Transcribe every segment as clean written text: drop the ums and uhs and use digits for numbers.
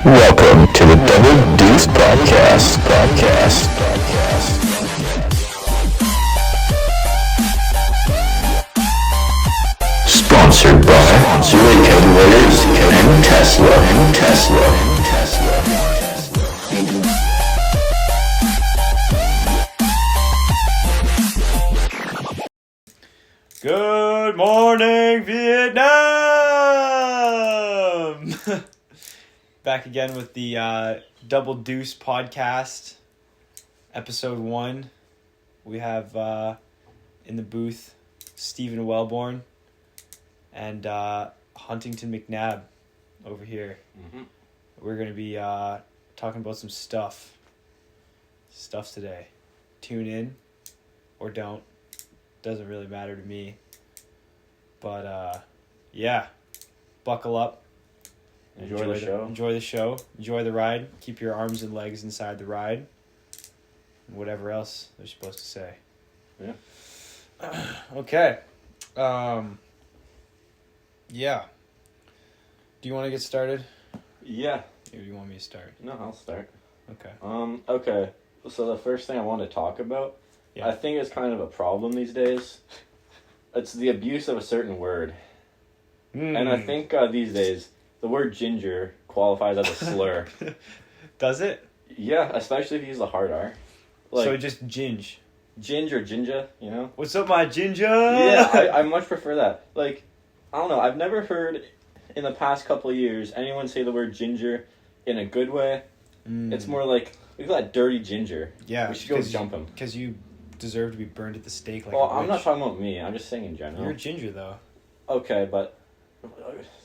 Welcome to the Deuce Podcast. Sponsored by Zurich Warriors and Tesla. Good morning, Vietnam! Back again with the Double Deuce Podcast, episode 1. We have in the booth Stephen Wellborn and Huntington McNabb over here. Mm-hmm. We're going to be talking about some stuff today. Tune in or don't. Doesn't really matter to me. But yeah, buckle up. Enjoy the show. Enjoy the ride. Keep your arms and legs inside the ride. And whatever else they're supposed to say. Yeah. Okay. Yeah. Do you want to get started? Yeah. Or do you want me to start? No, I'll start. Okay. Okay. So the first thing I want to talk about, yeah. I think it's kind of a problem these days. It's the abuse of a certain word. And I think these days, the word ginger qualifies as a slur. Does it? Yeah, especially if you use the hard R. So just ginge. Ginge or ginger, you know? What's up, my ginger? Yeah, I much prefer that. Like, I don't know, I've never heard in the past couple of years anyone say the word ginger in a good way. It's more like, look at that dirty ginger. Yeah. We should go jump him. Because you deserve to be burned at the stake like Well, a I'm witch. not talking about me. I'm just saying in general. You're a ginger, though. Okay, but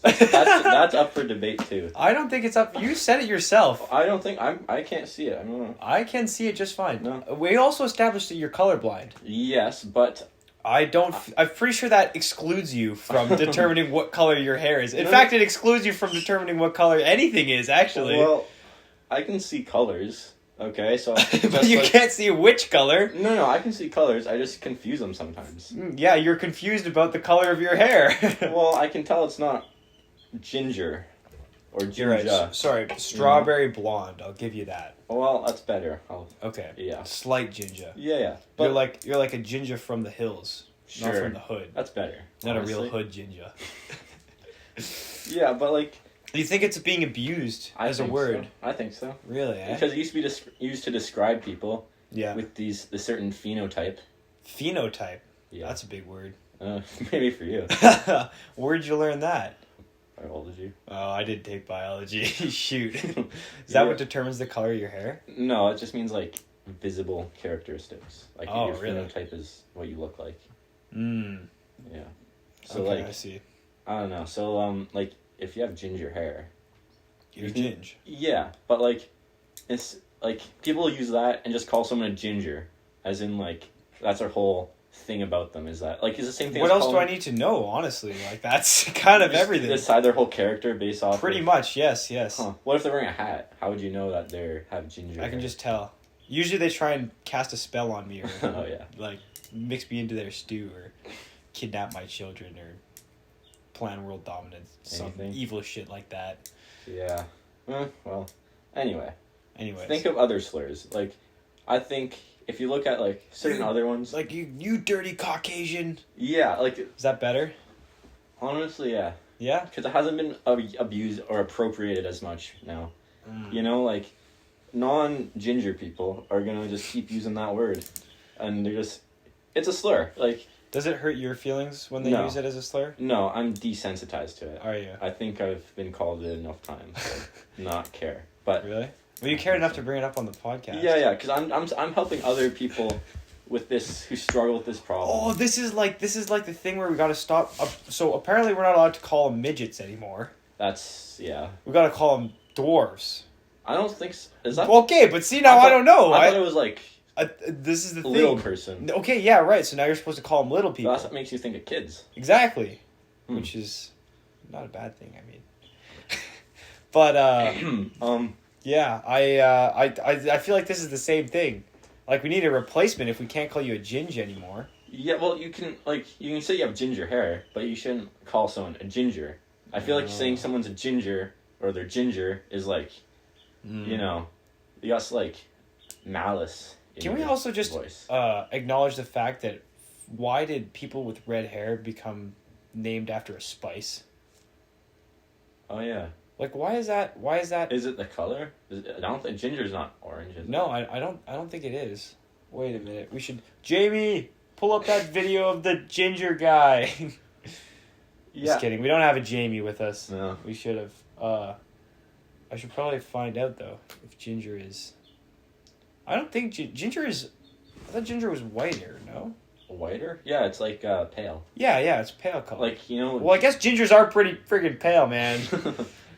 that's up for debate, too. I don't think it's up. You said it yourself. I don't think... I can't see it. I don't know. I can see it just fine. No. We also established that you're colorblind. Yes, but... I'm pretty sure that excludes you from determining what color your hair is. In fact, it excludes you from determining what color anything is, actually. Well, I can see colors. Okay, so... But you can't see which color. No, I can see colors. I just confuse them sometimes. Yeah, you're confused about the color of your hair. Well, I can tell it's not ginger or ginger. Right. Sorry, strawberry blonde. I'll give you that. Well, that's better. Okay. Yeah. Slight ginger. Yeah. But You're like a ginger from the hills, not from the hood. That's better. Not honestly. a real hood ginger. Yeah, but like... Do you think it's being abused as a word? So. I think so. Really, eh? Because it used to be used to describe people with the certain phenotype. Phenotype? Yeah. That's a big word. Maybe for you. Where'd you learn that? Biology. Oh, I did take biology. Shoot. Is that what determines the color of your hair? No, it just means like visible characteristics. Like your really? phenotype is what you look like. Yeah. So okay, I see. I don't know. So like if you have ginger hair, you're ginge. Yeah, but like it's like people use that and just call someone a ginger, as in like that's our whole thing about them is that like it's the same thing. What else do I need to know? Honestly, like that's kind of everything. Decide their whole character based off. Pretty much, yes. Huh. What if they're wearing a hat? How would you know that they have ginger? I can just tell. Usually they try and cast a spell on me, or oh yeah, like mix me into their stew, or kidnap my children, or plan world dominance, some evil shit like that. Yeah. Well, anyway. Anyways. Think of other slurs. Like, I think if you look at, like, certain other ones... Like, you dirty Caucasian. Yeah, like... Is that better? Honestly, yeah. Yeah? Because it hasn't been abused or appropriated as much now. You know, like, non-ginger people are gonna just keep using that word. And they're just... It's a slur. Like... Does it hurt your feelings when they use it as a slur? No, I'm desensitized to it. Are you? I think I've been called it enough times to not care. But really? Well, you cared enough to bring it up on the podcast. Yeah, because I'm helping other people with this who struggle with this problem. Oh, this is like the thing where we got to stop. So apparently we're not allowed to call them midgets anymore. Yeah. We got to call them dwarves. I don't think so. Is that okay? But see, now I don't know. I thought it was like. This is the thing. Little person. Okay, yeah, right. So now you're supposed to call them little people. That's what makes you think of kids. Exactly. Which is not a bad thing, I mean. But, yeah, I feel like this is the same thing. Like, we need a replacement if we can't call you a ginge anymore. Yeah, well, you can say you have ginger hair, but you shouldn't call someone a ginger. I feel like saying someone's a ginger or their ginger is like, you know, you got like malice. Can we also just voice. Acknowledge the fact that why did people with red hair become named after a spice? Oh yeah. Like why is that? Is it the color? I don't think ginger's not orange. Is No, I don't think it is. Wait a minute. We should Jamie pull up that video of the ginger guy. Just kidding. We don't have a Jamie with us. No. We should have. I should probably find out though if ginger is. I don't think ginger is. I thought ginger was whiter. No. Whiter? Yeah, it's like pale. Yeah, it's pale color. Like, you know. Well, I guess gingers are pretty friggin' pale, man.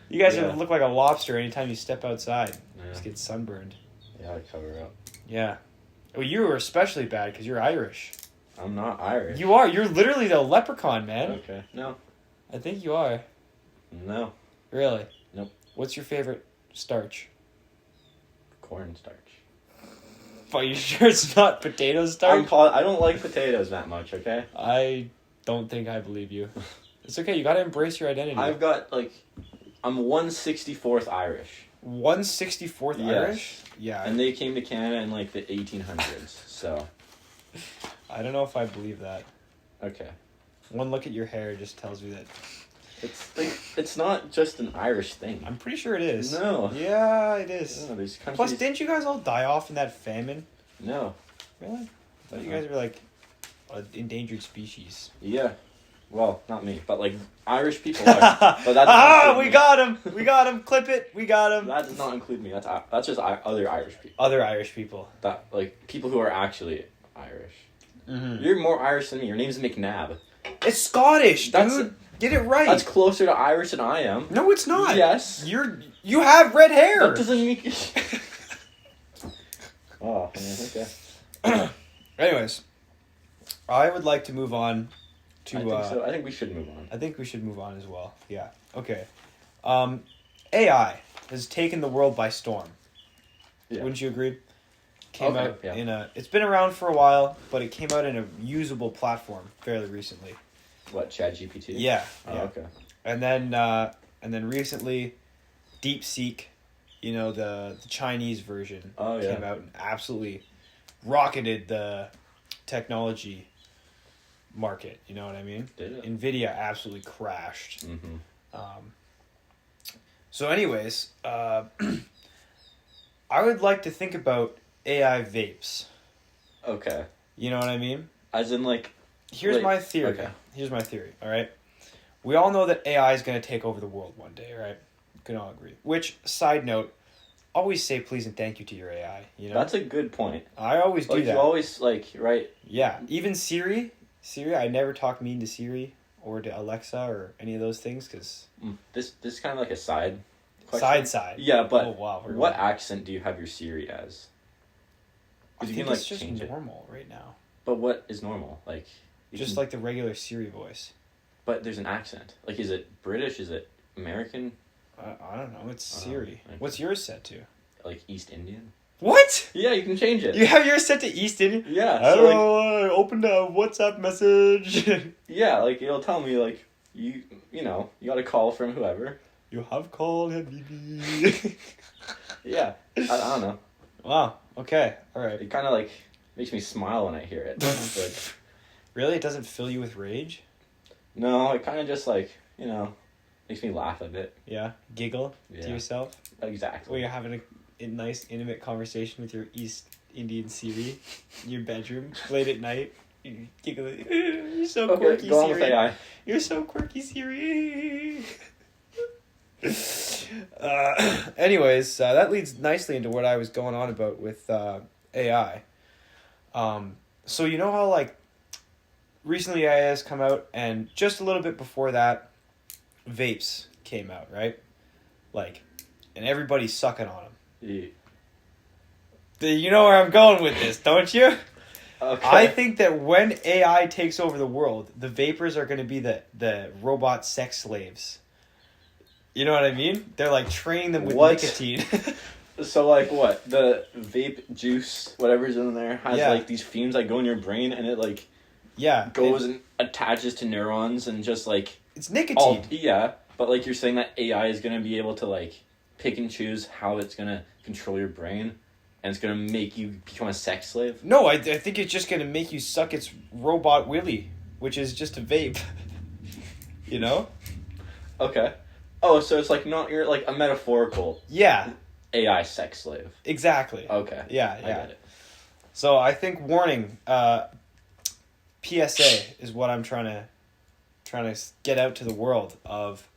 You guys Yeah. look like a lobster anytime you step outside. Yeah. Just get sunburned. Yeah, I cover up. Yeah. Well, you were especially bad because you're Irish. I'm not Irish. You are. You're literally the leprechaun, man. Okay. No. I think you are. No. Really? Nope. What's your favorite starch? Cornstarch. Are you sure it's not potato starch? I don't like potatoes that much, okay? I don't think I believe you. It's okay. You got to embrace your identity. I've got, like, I'm 1/64th Irish. 1/64th Yes. Irish? Yeah. And they came to Canada in, like, the 1800s, so. I don't know if I believe that. Okay. One look at your hair just tells me that. It's, like, it's not just an Irish thing. I'm pretty sure it is. No. Yeah, it is. No, there's countries... Plus, didn't you guys all die off in that famine? No. Really? I thought you guys were like an endangered species. Yeah. Well, not me, but like Irish people are. But that We got him! We got him! Clip it! We got him! That does not include me. That's just other Irish people. Other Irish people. That like people who are actually Irish. Mm-hmm. You're more Irish than me. Your name's McNabb. It's Scottish, That's- dude. Get it right. That's closer to Irish than I am. No, it's not. Yes. You have red hair. That doesn't make. Oh, man, okay. Anyways, I would like to move on to. I think so. I think we should move on. I think we should move on as well. Yeah. Okay. AI has taken the world by storm. Yeah. Wouldn't you agree? Came Okay, out yeah. in a. It's been around for a while, but it came out in a usable platform fairly recently. What, ChatGPT? Yeah. Oh, yeah. okay. And then recently, DeepSeek, you know, the Chinese version came out and absolutely rocketed the technology market. You know what I mean? Did it? Nvidia absolutely crashed. Mm-hmm. So, anyways, I would like to think about AI vapes. Okay. You know what I mean? As in, like... Here's Wait, my theory. okay. Here's my theory, all right? We all know that AI is going to take over the world one day, right? We can all agree. Which, side note, always say please and thank you to your AI, you know? That's a good point. I always do Like, that. you always, like, right... Yeah, even Siri, I never talk mean to Siri or to Alexa or any of those things, because... This is kind of like a side question. Side. Yeah, but Oh, wow, we're what going- accent do you have your Siri as? I 'Cause you think can, like, it's just change it. normal right now. But what is normal? Like... you Just can- like the regular Siri voice. But there's an accent. Like, is it British? Is it American? I don't know, it's Oh, Siri. okay. What's yours set to? Like, East Indian? What? Yeah, you can change it. You have yours set to East Indian? Yeah, so, like... Hello, I opened a WhatsApp message. Yeah, like, it'll tell me, like, you know, you got a call from whoever. You have called Habibi. Yeah, I don't know. Wow, okay, alright. It kind of, like, makes me smile when I hear it. But, Really? It doesn't fill you with rage? no, it kind of just, like, you know, makes me laugh a bit. Yeah? Giggle to Yeah. yourself? Exactly. While you're having a nice, intimate conversation with your East Indian Siri in your bedroom, late at night. You giggle. You're so Okay, quirky, go on with Siri. AI. You're so quirky, Siri. Anyways, that leads nicely into what I was going on about with AI. So you know how, like, recently AI has come out, and just a little bit before that, vapes came out, right? Like, and everybody's sucking on them. Yeah. You know where I'm going with this, don't you? Okay. I think that when AI takes over the world, the vapors are going to be the robot sex slaves. You know what I mean? They're like training them with What? nicotine. So, like, what? The vape juice, whatever's in there, has, Yeah. like, these fumes that go in your brain, and it, like, Yeah. goes and attaches to neurons and just, like, It's nicotine. Yeah, but like you're saying that AI is gonna be able to like pick and choose how it's gonna control your brain, and it's gonna make you become a sex slave. No, I think it's just gonna make you suck its robot willy, which is just a vape. You know? Okay. Oh, so it's like not you're like a metaphorical Yeah. AI sex slave. Exactly. Okay. Yeah. I get it. So I think warning, PSA is what I'm trying to get out to the world of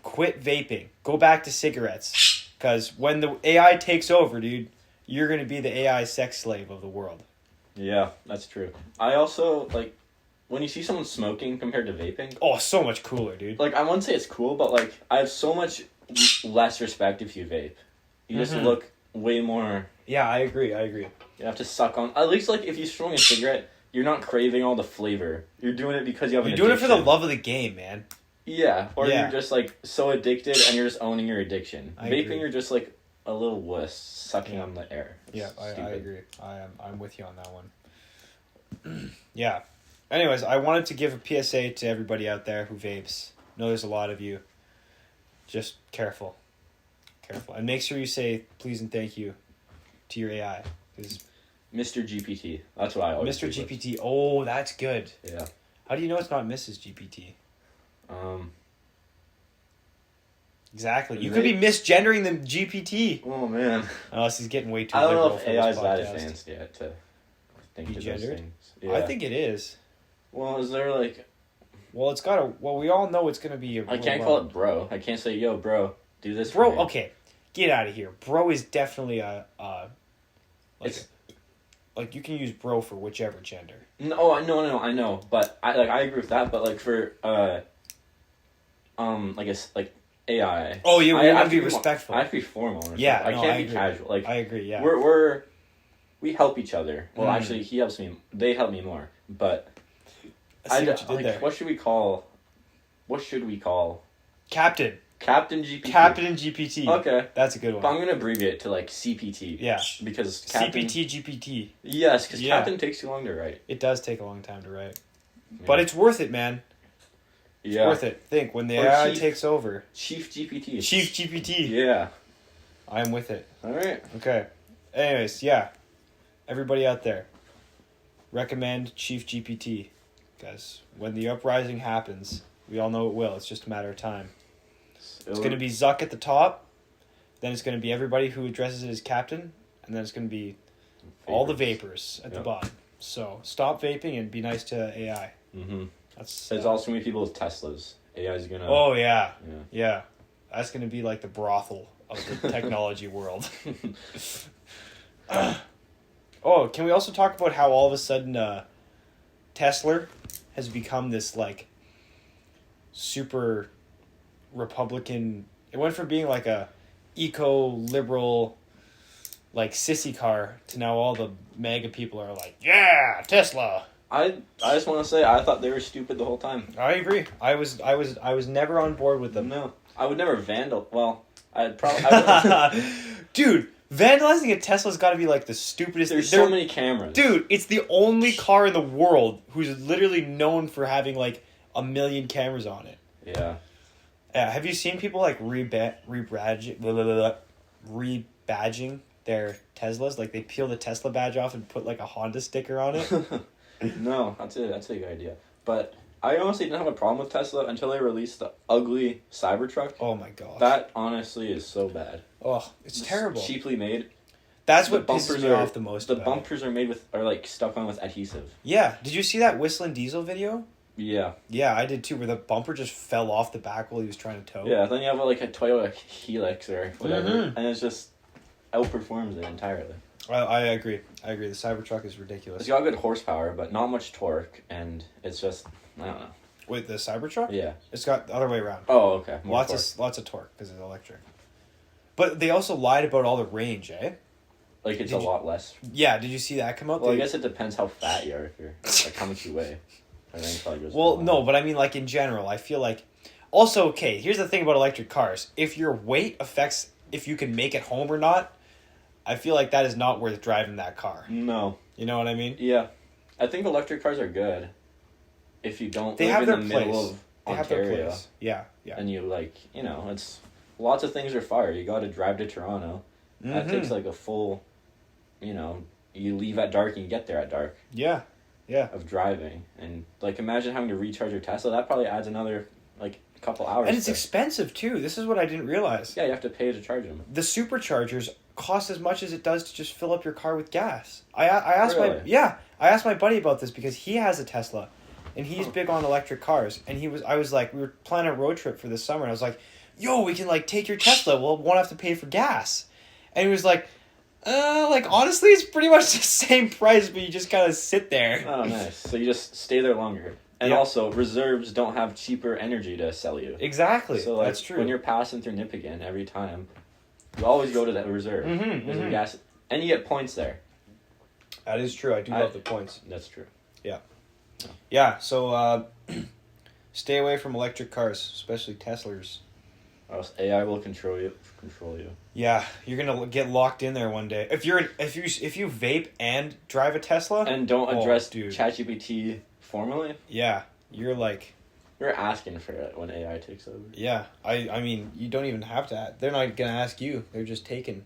quit vaping. Go back to cigarettes. Because when the AI takes over, dude, you're going to be the AI sex slave of the world. Yeah, that's true. I also, like, when you see someone smoking compared to vaping... Oh, so much cooler, dude. Like, I wouldn't say it's cool, but, like, I have so much less respect if you vape. You just look way more... Yeah, I agree. You have to suck on... At least, like, if you smoke a cigarette, you're not craving all the flavor. You're doing it because you have an addiction. You're doing it for the love of the game, man. Yeah, or you're just, like, so addicted and you're just owning your addiction. Vaping, agree. you're just, like, a little wuss sucking on the air. Yeah, I agree. I'm with you on that one. Yeah. Anyways, I wanted to give a PSA to everybody out there who vapes. I know there's a lot of you. Just careful. And make sure you say please and thank you to your AI. Mr. GPT. That's what I always Mr. GPT. Oh, that's good. Yeah. How do you know it's not Mrs. GPT? Exactly. You could be misgendering the GPT. Oh, man. Unless he's getting way too I don't liberal know if for AI this is that podcast. advanced yet to think Be of those gendered? things. Yeah. I think it is. Well, is there like... Well, it's got to... Well, we all know it's going to be... I can't call it bro. I can't say, yo, bro, do this Bro, for me. okay. Get out of here. Bro is definitely a... Like, you can use bro for whichever gender. No, I know. But I agree with that, but like for, I guess, like, AI. Oh, you I want have to be respectful. I have to be formal. Yeah, I no, can't I be agree. casual. Like, I agree, yeah. We help each other. Well, actually, he helps me. They help me more. But I see what you did there. What should we call? Captain GPT. Captain GPT. Okay. That's a good one. But I'm gonna abbreviate it to like CPT. Yeah. Because Captain, CPT GPT. Yes, because Captain takes too long to write. It does take a long time to write. Yeah. But it's worth it, man. It's worth it. Think, when the AI takes over. Chief GPT. Chief GPT. Yeah. I'm with it. Alright. Okay. Anyways, yeah. Everybody out there, recommend Chief GPT. Because when the uprising happens, we all know it will. It's just a matter of time. It's going to be Zuck at the top. Then it's going to be everybody who addresses it as captain. And then it's going to be all the vapors at the bottom. So stop vaping and be nice to AI. Mm-hmm. There's also going to be people with Teslas. AI is going to... Oh, yeah. That's going to be like the brothel of the technology world. Oh, can we also talk about how all of a sudden Tesla has become this like super Republican... It went from being like a eco-liberal like sissy car to now all the MAGA people are like, yeah, Tesla. I just want to say I thought they were stupid the whole time. I agree. I was never on board with them. No, I would never vandal. Well, I'd probably. Dude, vandalizing a Tesla's got to be like the stupidest. There's so many cameras. Dude, it's the only car in the world who's literally known for having like 1 million cameras on it. Yeah. Have you seen people like rebadging their Teslas? Like they peel the Tesla badge off and put like a Honda sticker on it. No, that's a good idea. But I honestly didn't have a problem with Tesla until they released the ugly Cybertruck. Oh my god. That honestly is so bad. Oh, it's terrible. Cheaply made. That's what pisses me off the most. The bumpers are like stuck on with adhesive. Yeah. Did you see that Whistling Diesel video? Yeah. Yeah, I did too, where the bumper just fell off the back while he was trying to tow. Yeah, then you have like a Toyota Helix or whatever, and it just outperforms it entirely. I agree. The Cybertruck is ridiculous. It's got good horsepower, but not much torque, and it's just, I don't know. Wait, the Cybertruck? Yeah. It's got the other way around. Oh, okay. Lots of torque because it's electric. But they also lied about all the range, eh? Like it's a lot less. Yeah, did you see that come out? Well, I guess it depends how fat you are, if you're like how much you weigh. I think probably goes well, no, but I mean like in general, I feel like also okay, here's the thing about electric cars. If your weight affects if you can make it home or not, I feel like that is not worth driving that car. No. You know what I mean? Yeah. I think electric cars are good if you don't live in the middle of They have their Ontario. place. Yeah, yeah. And you like, you know, it's lots of things are far. You got to drive to Toronto. That takes like a full, you know, you leave at dark and you get there at dark. Yeah, yeah. Of driving. And like imagine having to recharge your Tesla. That probably adds another like couple hours. And it's expensive too. This is what I didn't realize. Yeah, you have to pay to charge them. The superchargers cost as much as it does to just fill up your car with gas. I asked Really? I asked my buddy about this because he has a Tesla, and he's big on electric cars. And I was like, we were planning a road trip for this summer, and I was like, yo, we can like take your Tesla. We'll won't have to pay for gas. And he was like honestly, it's pretty much the same price, but you just kind of sit there. Oh, nice. So you just stay there longer. And also, reserves don't have cheaper energy to sell you. Exactly. So like, that's true. when you're passing through Nipigon every time, you always go to that reserve. Reserve gas, and you get points there. That is true. I do love the points. That's true. Yeah. So stay away from electric cars, especially Teslas. Or else AI will control you. Yeah, you're gonna get locked in there one day. If you vape and drive a Tesla And don't address dude. ChatGPT formally. Yeah, you're like. You're asking for it when AI takes over. Yeah, I mean, you don't even have to. They're not gonna ask you. They're just taking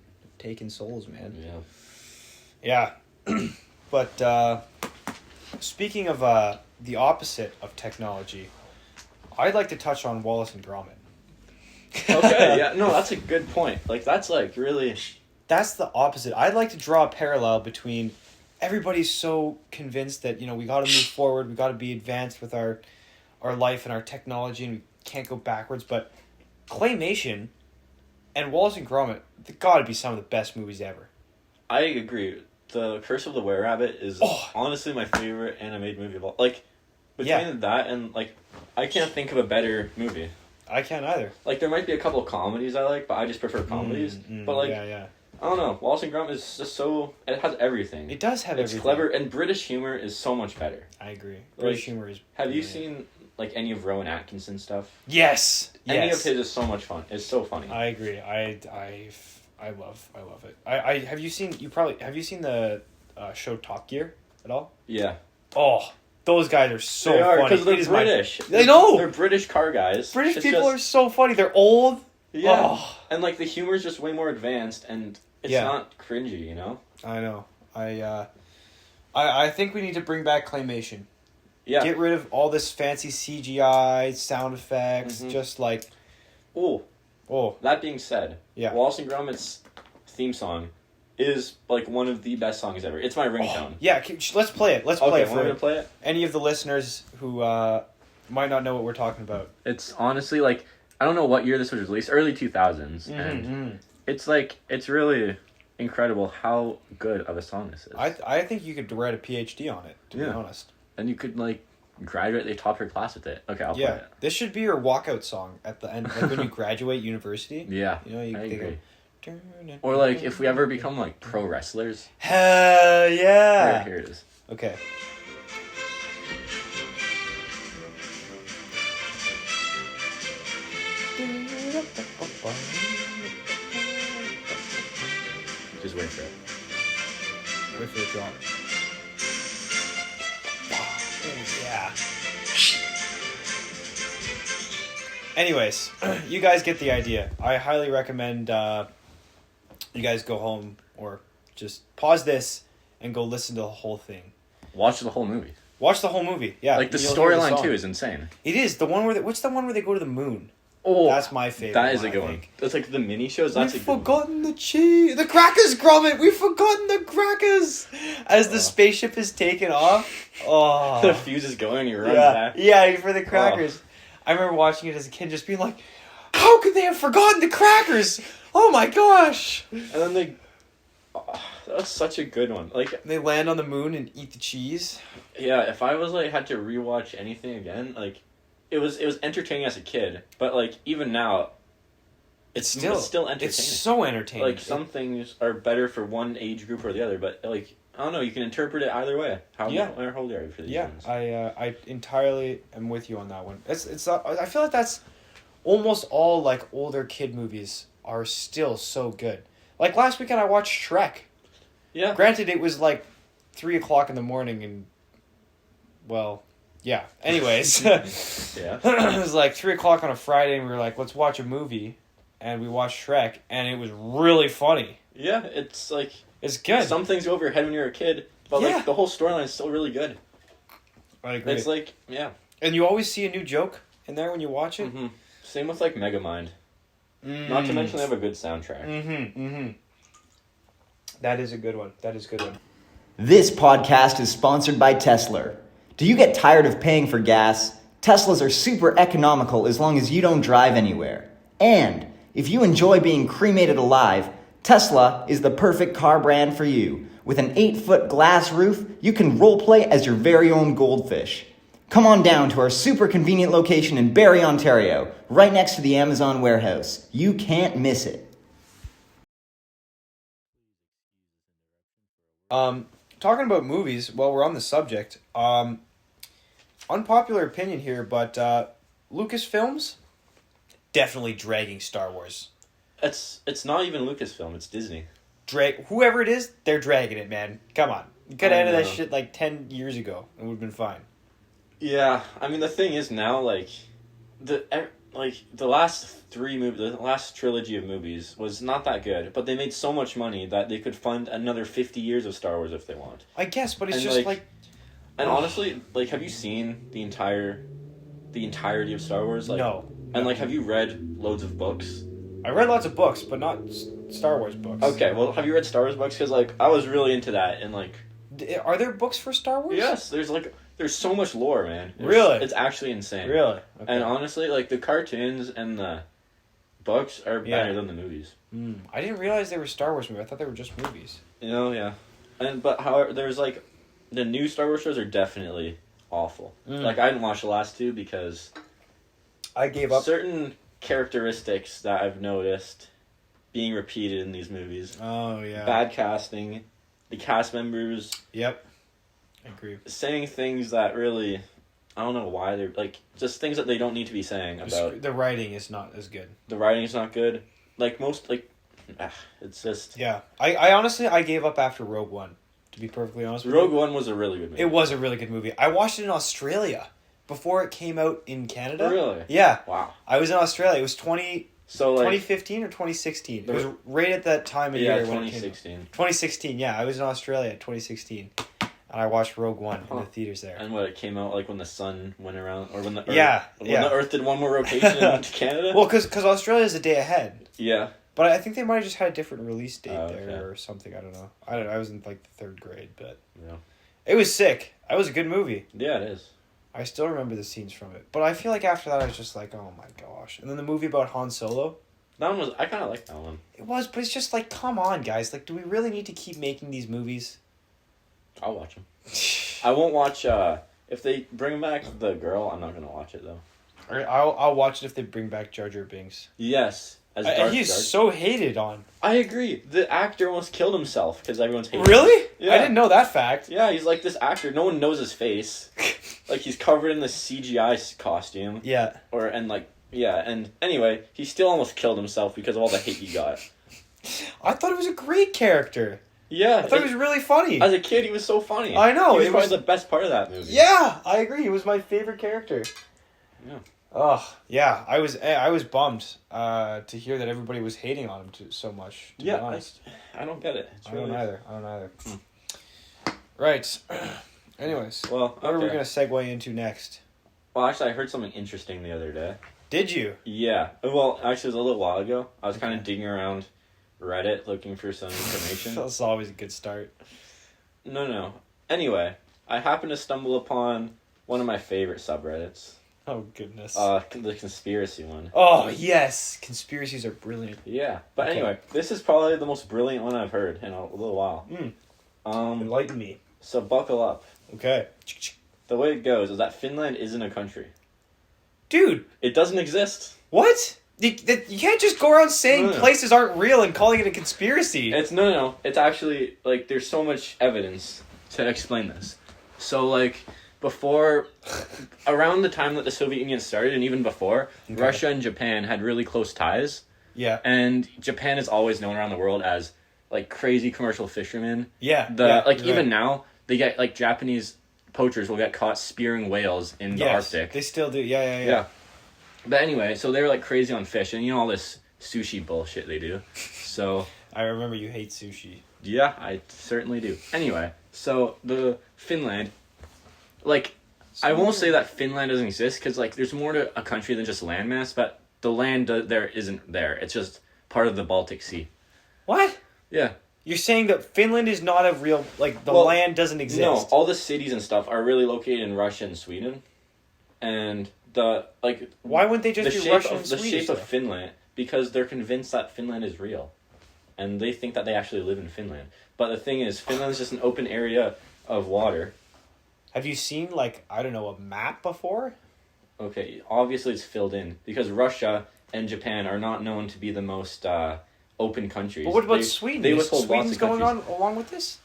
souls, man. Yeah. Yeah, but speaking of the opposite of technology, I'd like to touch on Wallace and Gromit. Okay, yeah, no, that's a good point. Like, that's, like, really... That's the opposite. I'd like to draw a parallel between everybody's so convinced that, you know, we gotta move forward, we gotta be advanced with our life and our technology, and we can't go backwards, but claymation and Wallace and Gromit, they gotta be some of the best movies ever. I agree. The Curse of the Were-Rabbit is honestly my favorite animated movie of all. Like, between that and, like, I can't think of a better movie. I can't either. Like, there might be a couple of comedies I like, but I just prefer comedies. But, like, yeah. I don't know. Wallace and Gromit is just so... It has everything. It does have everything. It's clever, and British humor is so much better. I agree. British Like, humor is... Have you seen, like, any of Rowan Atkinson stuff? Yes! Any of his is so much fun. It's so funny. I agree. I love it. Have you seen the show Top Gear at all? Yeah. Oh, those guys are so They are, funny. because they're British. I know! They're British car guys. British people are so funny. They're old. Yeah. Oh. And, like, the humor is just way more advanced, and it's not cringy, you know? I know. I think we need to bring back claymation. Yeah. Get rid of all this fancy CGI, sound effects, just like... Oh. That being said, Yeah. Wallace and Gromit's theme song is, like, one of the best songs ever. It's my ringtone. Yeah, let's play it. Let's play it want me for to play it? any of the listeners who might not know what we're talking about. It's honestly, like, I don't know what year this was released, early 2000s, and it's, like, it's really incredible how good of a song this is. I think you could write a PhD on it, to be honest. And you could, like, graduate the top your class with it. Okay, I'll play it. This should be your walkout song at the end, like when you graduate university. Yeah, you know, I agree. Go, or, like, if we ever become, like, pro wrestlers. Hell yeah! Here it is. Okay. Just wait for it. Wait for the drop. Yeah. Anyways, you guys get the idea. I highly recommend you guys go home or just pause this and go listen to the whole thing. Watch the whole movie. Watch the whole movie. Yeah. Like, the storyline, too, is insane. It is. The one where what's the one where they go to the moon? Oh, that's my favorite. That is a good one. That's like the mini shows. That's We've a good forgotten the cheese. The crackers, Gromit. We've forgotten the crackers. As the spaceship is taken off. Oh. The fuse is going. You run back. Yeah, for the crackers. I remember watching it as a kid, just being like, "How could they have forgotten the crackers? Oh my gosh!" And then that was such a good one. Like, they land on the moon and eat the cheese. Yeah, if I was like had to rewatch anything again, like. It was entertaining as a kid, but like even now, it's still entertaining. It's so entertaining. Like some things are better for one age group or the other, but like I don't know, you can interpret it either way. How old are you for these ones? I entirely am with you on that one. It's I feel like that's almost all like older kid movies are still so good. Like last weekend I watched Shrek. Yeah. Granted, it was like 3:00 in the morning, and well. Yeah. Anyways, Yeah. it was like 3 o'clock on a Friday, and we were like, let's watch a movie. And we watched Shrek, and it was really funny. Yeah, it's like... It's good. Some things go over your head when you're a kid, but like the whole storyline is still really good. I agree. It's like, yeah. And you always see a new joke in there when you watch it. Mm-hmm. Same with like Megamind. Not to mention they have a good soundtrack. That is a good one. This podcast is sponsored by Tesla. Do you get tired of paying for gas? Teslas are super economical as long as you don't drive anywhere. And if you enjoy being cremated alive, Tesla is the perfect car brand for you. With an 8-foot glass roof, you can roleplay as your very own goldfish. Come on down to our super convenient location in Barrie, Ontario, right next to the Amazon warehouse. You can't miss it. Talking about movies, while we're on the subject, unpopular opinion here, but Lucasfilms definitely dragging Star Wars. It's not even Lucasfilm, it's Disney. Whoever it is, they're dragging it, man. Come on. You could have ended that shit like 10 years ago. It would have been fine. Yeah, I mean, the thing is now, like, the last the last trilogy of movies was not that good, but they made so much money that they could fund another 50 years of Star Wars if they want. I guess, but it's And, just like... And honestly, like, have you seen the entirety of Star Wars? Like, No. And, like, have you read loads of books? I read lots of books, but not Star Wars books. Okay, well, have you read Star Wars books? Because, like, I was really into that, and, like... Are there books for Star Wars? Yes, there's so much lore, man. Really? It's actually insane. Really? Okay. And honestly, like, the cartoons and the books are better than the movies. I didn't realize they were Star Wars movies. I thought they were just movies. You know, yeah. But however, there's, like, the new Star Wars shows are definitely awful. Like, I didn't watch the last two because... I gave up. Certain characteristics that I've noticed being repeated in these movies. Oh, yeah. Bad casting. The cast members... Yep. I agree. Saying things that really... I don't know why they're... Like, just things that they don't need to be saying about... The writing is not as good. The writing is not good. Like, most... Like, it's just... Yeah. I honestly, I gave up after Rogue One, to be perfectly honest with you. Rogue One was a really good movie. It was a really good movie. I watched it in Australia before it came out in Canada. Really? Yeah. Wow. I was in Australia. It was 2015 or 2016. It was right at that time of year when it came out. 2016, yeah. I was in Australia in 2016. And I watched Rogue One in the theaters there. And what, it came out like when the sun went around, or when the Earth, the Earth did one more rotation and went to Canada? Well, because Australia's a day ahead. Yeah. But I think they might have just had a different release date okay. there or something. I don't know. I was in like the 3rd grade, but yeah. It was sick. It was a good movie. Yeah, it is. I still remember the scenes from it. But I feel like after that I was just like, oh my gosh. And then the movie about Han Solo. That one was... I kind of liked that one. It was, but it's just like, come on, guys. Like, do we really need to keep making these movies? I'll watch them. I won't watch... if they bring back the girl, I'm not going to watch it, though. I'll watch it if they bring back Jar Jar Binks. Yes. As Darth he's Jar. so hated on. I agree. The actor almost killed himself because everyone's hating Really? him. Yeah. I didn't know that fact. Yeah, he's like this actor. No one knows his face. Like, he's covered in this CGI costume. Yeah. And anyway, he still almost killed himself because of all the hate he got. I thought it was a great character. Yeah. I thought it was really funny. As a kid, he was so funny. I know. He was probably the best part of that movie. Yeah, I agree. He was my favorite character. Yeah. Oh, yeah. I was bummed to hear that everybody was hating on him so much, to be honest. I don't get it. I don't either. Right. Anyways, what are we going to segue into next? Well, actually, I heard something interesting the other day. Did you? Yeah. Well, actually, it was a little while ago. I was kind of digging around Reddit looking for some information. That's always a good start. No. Anyway, I happened to stumble upon one of my favorite subreddits. Oh, goodness. The conspiracy one. Oh, yes. Conspiracies are brilliant. Yeah. But anyway, this is probably the most brilliant one I've heard in a little while. Enlighten me. So buckle up. Okay. The way it goes is that Finland isn't a country. Dude. It doesn't exist. What? You can't just go around saying places aren't real and calling it a conspiracy. It's no. It's actually, like, there's so much evidence to explain this. So, like, around the time that the Soviet Union started, and even before, Russia and Japan had really close ties. Yeah. And Japan is always known around the world as, like, crazy commercial fishermen. Yeah. Even now, they get, like, Japanese poachers will get caught spearing whales in the Arctic. They still do. Yeah. But anyway, so they were like crazy on fish, and all this sushi bullshit they do. So I remember you hate sushi. yeah, I certainly do. Anyway, so the Finland, like, I won't say that Finland doesn't exist, because like there's more to a country than just landmass, but the land there isn't there. It's just part of the Baltic Sea. What? Yeah. You're saying that Finland is not a real, like, the land doesn't exist? No, all the cities and stuff are really located in Russia and Sweden. And why wouldn't they just be Russian and the Swedish? shape of Finland, because they're convinced that Finland is real. And they think that they actually live in Finland. But the thing is, Finland's just an open area of water. Have you seen, like, I don't know, a map before? Okay, obviously it's filled in, because Russia and Japan are not known to be the most open countries. But what about Sweden? They withhold Sweden's lots of going countries. on along with this?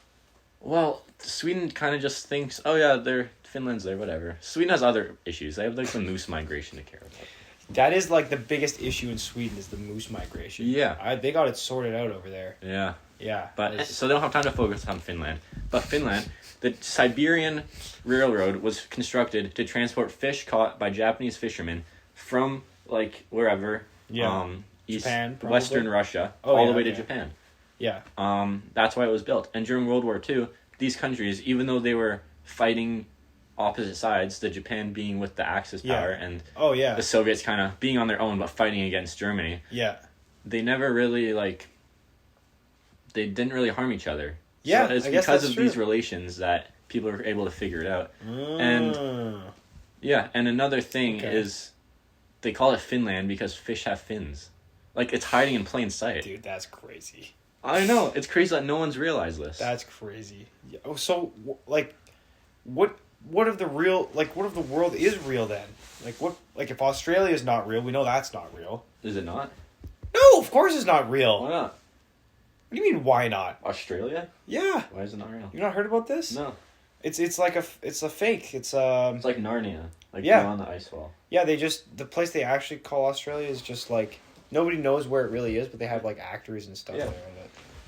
Well, Sweden kind of just thinks, oh yeah, Finland's there, whatever. Sweden has other issues. They have like the moose migration to care about. That is like the biggest issue in Sweden is the moose migration. Yeah. They got it sorted out over there. Yeah. Yeah. But so they don't have time to focus on Finland. But Finland, the Siberian Railroad was constructed to transport fish caught by Japanese fishermen from like wherever, east Japan, probably? Western Russia, all the way to Japan. Yeah. That's why it was built. And during World War II, these countries, even though they were fighting opposite sides, the Japan being with the Axis power and the Soviets kind of being on their own but fighting against Germany. Yeah. They never really they didn't really harm each other. Yeah, so it's I guess because that's of true. these relations that people are able to figure it out. And and another thing is they call it Finland because fish have fins. Like, it's hiding in plain sight. Dude, that's crazy. I know. It's crazy that no one's realized this. That's crazy. Oh, so, like, what of the world is real then? Like, if Australia is not real, we know that's not real. Is it not? No, of course it's not real. Why not? What do you mean, why not? Australia? Yeah. Why is it not real? You not heard about this? No. It's a fake. It's like Narnia. Like, beyond the ice wall. Yeah, the place they actually call Australia is just like, nobody knows where it really is, but they have like actors and stuff there.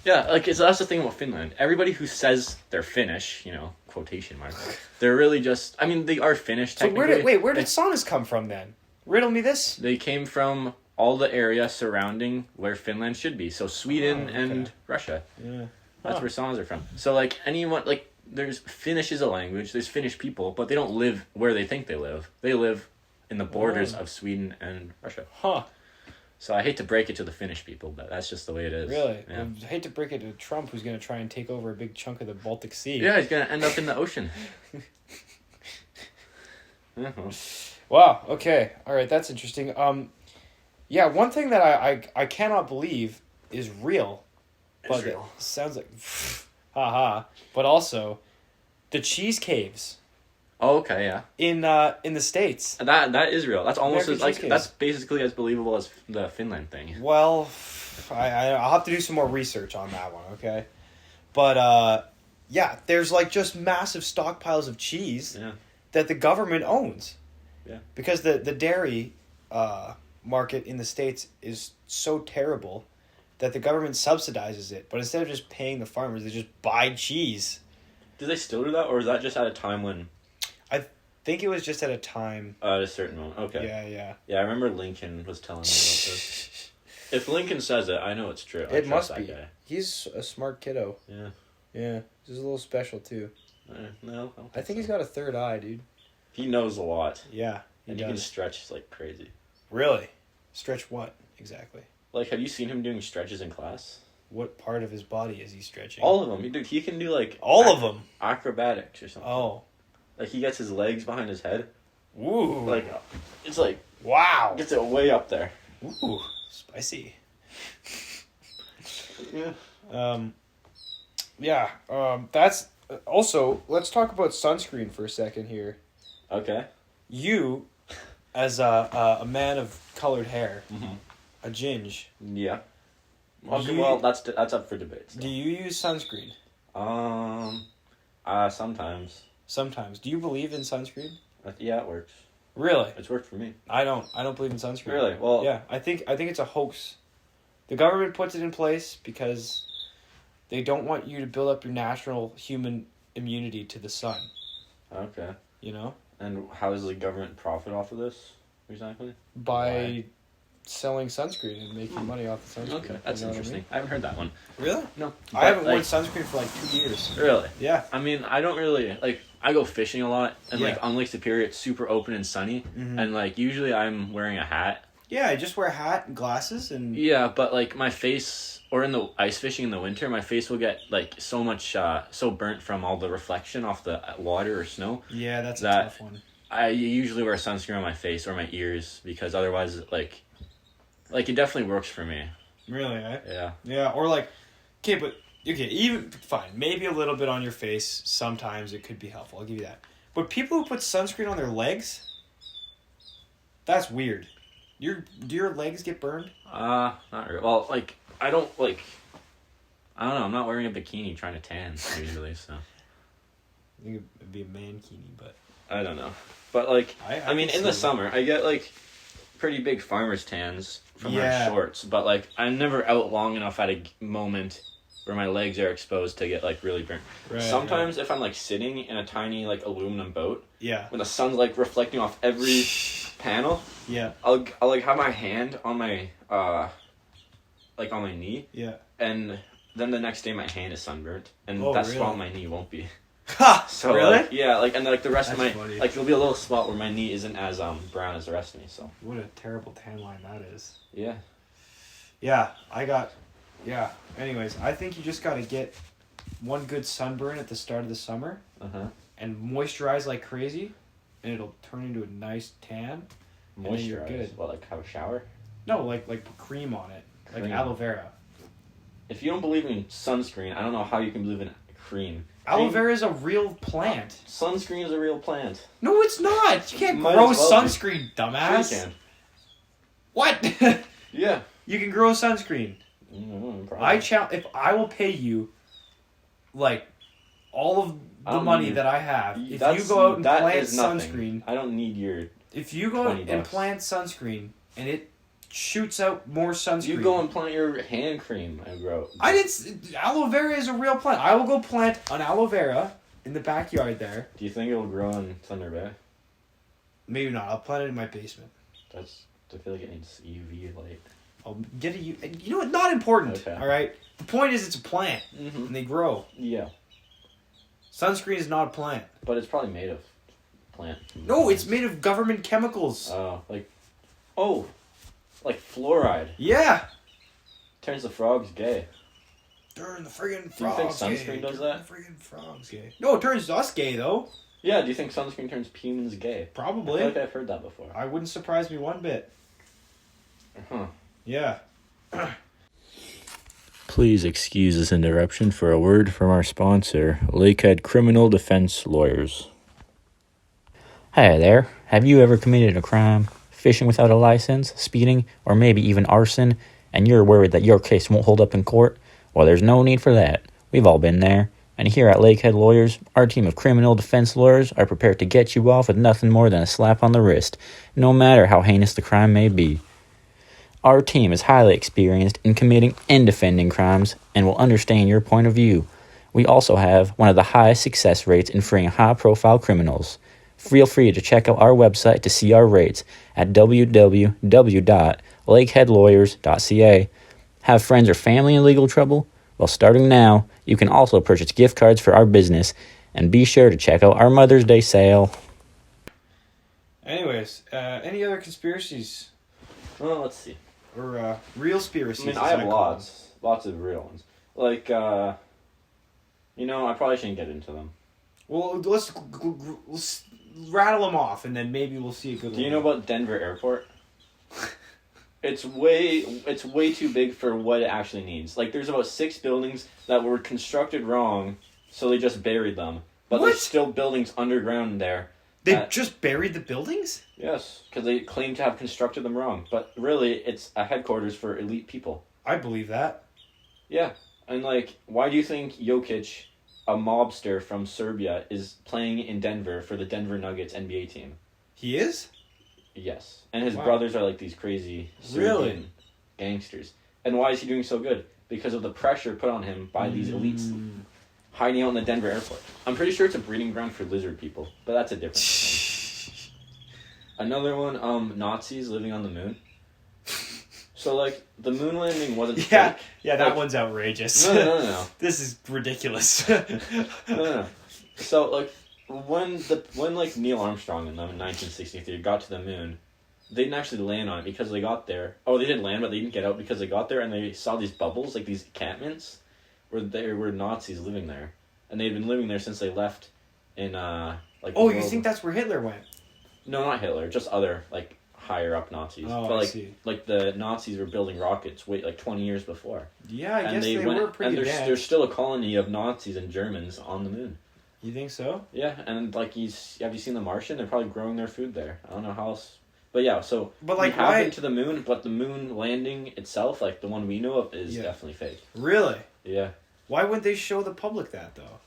Yeah, like, that's the thing about Finland. Everybody who says they're Finnish, quotation marks, they're really just, I mean, they are Finnish technically. So where did saunas come from then? Riddle me this. They came from all the area surrounding where Finland should be. So Sweden and Russia. Yeah. That's where saunas are from. So, like, anyone, like, there's Finnish is a language, there's Finnish people, but they don't live where they think they live. They live in the borders of Sweden and Russia. Huh. So I hate to break it to the Finnish people, but that's just the way it is. Really? Yeah. I hate to break it to Trump, who's going to try and take over a big chunk of the Baltic Sea. Yeah, he's going to end up in the ocean. Wow, okay. All right, that's interesting. Yeah, one thing that I cannot believe is real. But Israel. it sounds like... haha. But also, the cheese caves. Oh, okay, yeah. In the States. That is real. That's almost American as, like, cheesecakes. that's basically as believable as the Finland thing. Well, I'll have to do some more research on that one, okay? But, yeah, there's, like, just massive stockpiles of cheese that the government owns. Yeah. Because the dairy market in the States is so terrible that the government subsidizes it. But instead of just paying the farmers, they just buy cheese. Do they still do that, or is that just at a time when... I think it was just at a time... At a certain moment, okay. Yeah. Yeah, I remember Lincoln was telling me about this. If Lincoln says it, I know it's true. It must be. Guy. He's a smart kiddo. Yeah. Yeah. He's a little special, too. No. I think he's got a third eye, dude. He knows a lot. Yeah. And he can stretch like crazy. Really? Stretch what, exactly? Like, have you seen him doing stretches in class? What part of his body is he stretching? All of them. He can do, like... All of them? Acrobatics or something. Oh. Like, he gets his legs behind his head. Ooh. Like, it's like... Wow. Gets it way up there. Ooh. Spicy. Yeah. That's... Also, let's talk about sunscreen for a second here. Okay. You, as a man of colored hair, a ginge... Yeah. Okay, well, that's up for debate. So. Do you use sunscreen? Sometimes. Sometimes. Do you believe in sunscreen? Yeah, it works. Really? It's worked for me. I don't believe in sunscreen. Really? Well, yeah, I think it's a hoax. The government puts it in place because they don't want you to build up your natural human immunity to the sun. Okay. You know? And how does the government profit off of this exactly? By selling sunscreen and making money off the sunscreen. Okay, that's you know what interesting. I mean? I haven't heard that one. Really? No. I haven't worn like, sunscreen for like 2 years. Really? Yeah. I mean, I don't really like. I go fishing a lot, and Yeah. like on Lake Superior, it's super open and sunny, and like usually I'm wearing a hat. Yeah, I just wear a hat and glasses and... Yeah, but like my face, or in the ice fishing in the winter, my face will get like so much, so burnt from all the reflection off the water or snow. Yeah, that's a that tough one. I usually wear sunscreen on my face or my ears because otherwise, like it definitely works for me. Really, eh? Yeah. Yeah, or like... Okay, but... Okay, even... Fine, maybe a little bit on your face. Sometimes it could be helpful. I'll give you that. But people who put sunscreen on their legs... That's weird. Do your legs get burned? Not really. Well, like, I don't know, I'm not wearing a bikini trying to tan usually, so. I think it'd be a mankini, but... I don't know. But, like, I mean, can in the see summer, I get, like, pretty big farmer's tans from Yeah. my shorts, but, like, I'm never out long enough at a moment where my legs are exposed to get, like, really burnt. Right, Sometimes if I'm, like, sitting in a tiny, like, aluminum boat, Yeah. when the sun's, like, reflecting off every panel, Yeah. I'll like have my hand on my like on my knee, Yeah. and then the next day my hand is sunburnt, and Oh, that really? spot on my knee won't be. Ha! So really? like, yeah, like, and like the rest That's of my funny. like there'll be a little spot where my knee isn't as brown as the rest of me. So What a terrible tan line that is. yeah. Yeah, yeah. Anyways, I think you just gotta get one good sunburn at the start of the summer and moisturize like crazy, and it'll turn into a nice tan. And then you're Moisturize. good. What, like have a shower? No, like put cream on it, like Cream. aloe vera. If you don't believe in sunscreen, I don't know how you can believe in cream. Aloe Cream- vera is a real plant. Sunscreen is a real plant. No, it's not. You can't Might grow as well be. sunscreen, Sure dumbass. you can. What? Yeah. You can grow sunscreen. Probably. If I will pay you, like, all of I the don't money need- that I have, if That's- you go out and that plant is nothing. sunscreen, I don't need your. if you go out $20 and plant sunscreen and it shoots out more sunscreen, You go and plant your hand cream and grow. I didn't. Aloe vera is a real plant. I will go plant an aloe vera in the backyard there. Do you think it'll grow in Thunder Bay? Maybe not. I'll plant it in my basement. I feel like it needs UV light. I'll get you know what? Not important. Okay. All right. The point is, it's a plant Mm-hmm. and they grow. Yeah, Sunscreen is not a plant. but it's probably made of plant. No, it's made of government chemicals. Like fluoride Yeah. turns the frogs gay. Turn the friggin' frogs Do you think gay. sunscreen does Turn that? the friggin' frogs gay. No, it turns us gay though. Yeah, do you think sunscreen turns humans gay? I Probably. feel like I've heard that before. I wouldn't surprise me one bit. Huh. Yeah. Please excuse this interruption for a word from our sponsor, Lakehead Criminal Defense Lawyers. Hey there, have you ever committed a crime, fishing without a license, speeding, or maybe even arson, and you're worried that your case won't hold up in court? Well, there's no need for that. We've all been there. And here at Lakehead Lawyers, our team of criminal defense lawyers are prepared to get you off with nothing more than a slap on the wrist, no matter how heinous the crime may be. Our team is highly experienced in committing and defending crimes and will understand your point of view. We also have one of the highest success rates in freeing high-profile criminals. Feel free to check out our website to see our rates at www.lakeheadlawyers.ca. Have friends or family in legal trouble? Well, starting now, you can also purchase gift cards for our business, and be sure to check out our Mother's Day sale. Anyways, any other conspiracies Well, let's see. or real conspiracies? I mean, as I have call them? lots of real ones. Like, I probably shouldn't get into them. Well, let's rattle them off, and then maybe we'll see a good one. Do you know about Denver Airport? It's way too big for what it actually needs. Like, there's about 6 buildings that were constructed wrong, so they just buried them. But What? there's still buildings underground there. They just buried the buildings? Yes, because they claim to have constructed them wrong. But really, it's a headquarters for elite people. I believe that. Yeah, and like, why do you think Jokic, a mobster from Serbia, is playing in Denver for the Denver Nuggets NBA team? He is? Yes. And his Wow. brothers are like these crazy Serbian Really? gangsters. And why is he doing so good? Because of the pressure put on him by these elites. hiding out in the Denver airport. I'm pretty sure it's a breeding ground for lizard people, but that's a different thing. Another one, Nazis living on the moon. So, like, the moon landing wasn't fake. Yeah, that one's outrageous. No. This is ridiculous. No. So, like, when Neil Armstrong in 1963 got to the moon, they didn't actually land on it because they got there. Oh, they did land, but they didn't get out because they got there and they saw these bubbles, like these encampments, where there were Nazis living there. And they'd been living there since they left in, like... Oh, you think that's where Hitler went? No, not Hitler, just other, like, higher up Nazis. Oh, but, I like, see. Like, the Nazis were building rockets, 20 years before. Yeah, I guess they were pretty And advanced. there's still a colony of Nazis and Germans on the moon. You think so? Yeah, and, like, have you seen The Martian? They're probably growing their food there. I don't know how else... But yeah, so but like, we have been to the moon, but the moon landing itself, like the one we know of, is definitely fake. Really? Yeah. Why wouldn't they show the public that, though?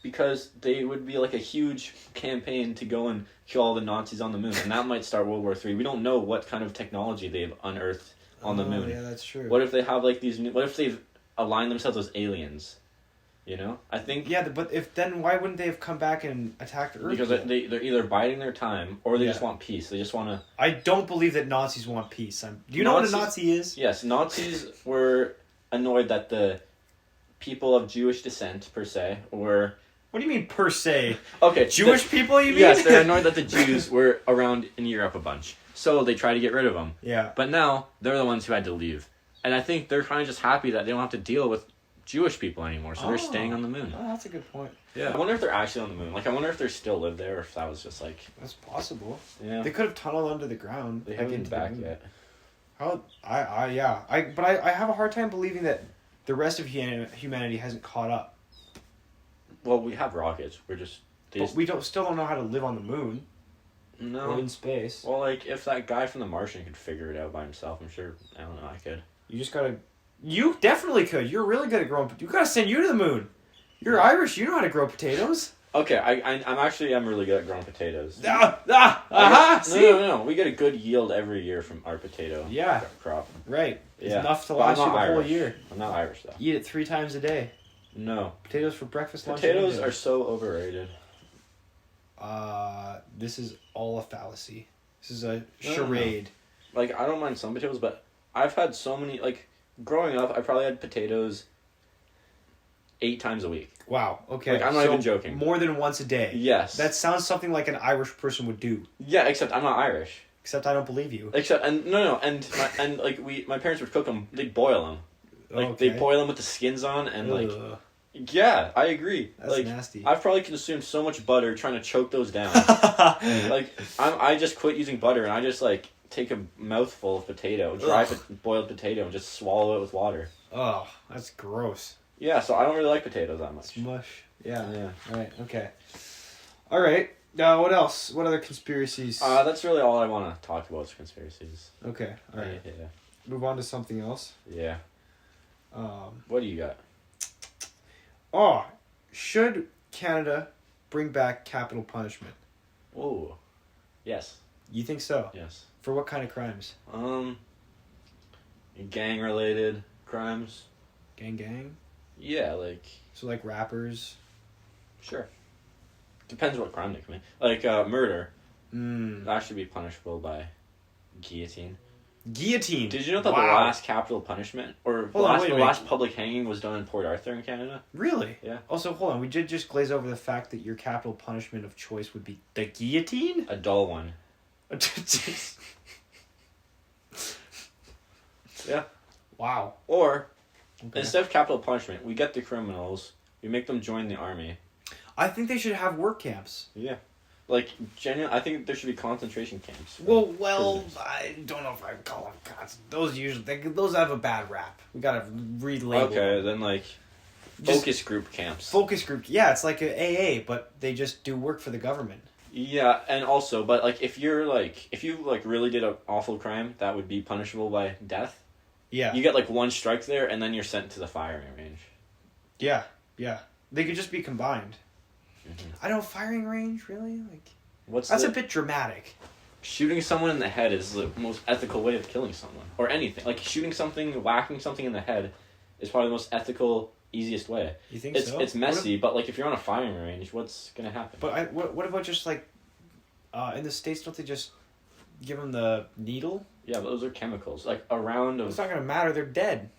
Because they would be like a huge campaign to go and kill all the Nazis on the moon, and that might start World War III. We don't know what kind of technology they've unearthed on the moon. Yeah, that's true. What if they have like these new... What if they've aligned themselves as aliens? You know? I think... Yeah, but why wouldn't they have come back and attacked Earth? Because they're either biding their time, or they just want peace. They just want to... I don't believe that Nazis want peace. Do you know what a Nazi is? Yes, Nazis were annoyed that the people of Jewish descent, per se, were... What do you mean, per se? Okay. Jewish people, you mean? Yes, they're annoyed that the Jews were around in Europe a bunch. So they tried to get rid of them. Yeah. But now, they're the ones who had to leave. And I think they're kind of just happy that they don't have to deal with Jewish people anymore, so they're staying on the moon. Oh, that's a good point. Yeah. I wonder if they're actually on the moon. Like, I wonder if they still live there, or if that was just like... That's possible. Yeah. They could have tunneled under the ground. They haven't been back yet. But I have a hard time believing that the rest of humanity hasn't caught up. Well, we have rockets. But we still don't know how to live on the moon. No. Or in space. Well, like, if that guy from The Martian could figure it out by himself, I'm sure... I don't know, I could. You just gotta... You definitely could. You're really good at growing... You gotta send you to the moon. You're Irish. You know how to grow potatoes. Okay, I'm really good at growing potatoes. See? No. We get a good yield every year from our potato crop. Right. It's Yeah. enough to But last I'm you the not whole Irish. year. I'm not Irish, though. You eat it 3 times a day. No. Potatoes for breakfast, lunch, and Potatoes dinner. are so overrated. This is all a fallacy. This is a charade. Like, I don't mind some potatoes, but I've had so many... Like, growing up, I probably had potatoes 8 times a week. Wow, okay. Like, I'm not even joking. More than once a day. Yes. That sounds something like an Irish person would do. Yeah, except I'm not Irish. Except I don't believe you. Except, and my parents would cook them, they'd boil them. Like, they'd boil them with the skins on, and, like... Ugh. Yeah, I agree. That's like, nasty. I've probably consumed so much butter trying to choke those down. Like, I just quit using butter, and I just, like, take a mouthful of potato, boiled potato, and just swallow it with water. Oh, that's gross. Yeah, so I don't really like potatoes that much. It's mush. Yeah. Yeah. Right, okay. All right. Now, what else? What other conspiracies? That's really all I want to talk about is conspiracies. Okay, all right. Yeah. Move on to something else. Yeah. What do you got? Should Canada bring back capital punishment? Oh, yes. You think so? Yes. For what kind of crimes? Gang-related crimes. Gang? Yeah, like... So like rappers? Sure. Depends what crime they commit. Like, murder. That should be punishable by guillotine. Guillotine? Did you know that the last capital punishment, or the last public hanging was done in Port Arthur in Canada? Really? Yeah. Also, hold on. We did just glaze over the fact that your capital punishment of choice would be the guillotine? A dull one. Yeah. Wow. Or, instead of capital punishment, we get the criminals, we make them join the army. I think they should have work camps. Yeah. Like, I think there should be concentration camps. Well, I don't know if I would call them concentration. Those have a bad rap. We gotta relabel. Okay, then like focus group camps. Focus group, yeah, it's like a AA, but they just do work for the government. Yeah, and also, but like if you really did an awful crime, that would be punishable by death. Yeah. You get like one strike there, and then you're sent to the firing range. Yeah. They could just be combined. Mm-hmm. I don't firing range, really? Like, That's a bit dramatic. Shooting someone in the head is the most ethical way of killing someone. Or anything. Like, whacking something in the head is probably the most ethical easiest way. You think It's so? it's messy, but like if you're on a firing range, what's gonna happen? But what about just like, in the States, don't they just give them the needle? Yeah, but those are chemicals. Like a round of It's not gonna matter. They're dead.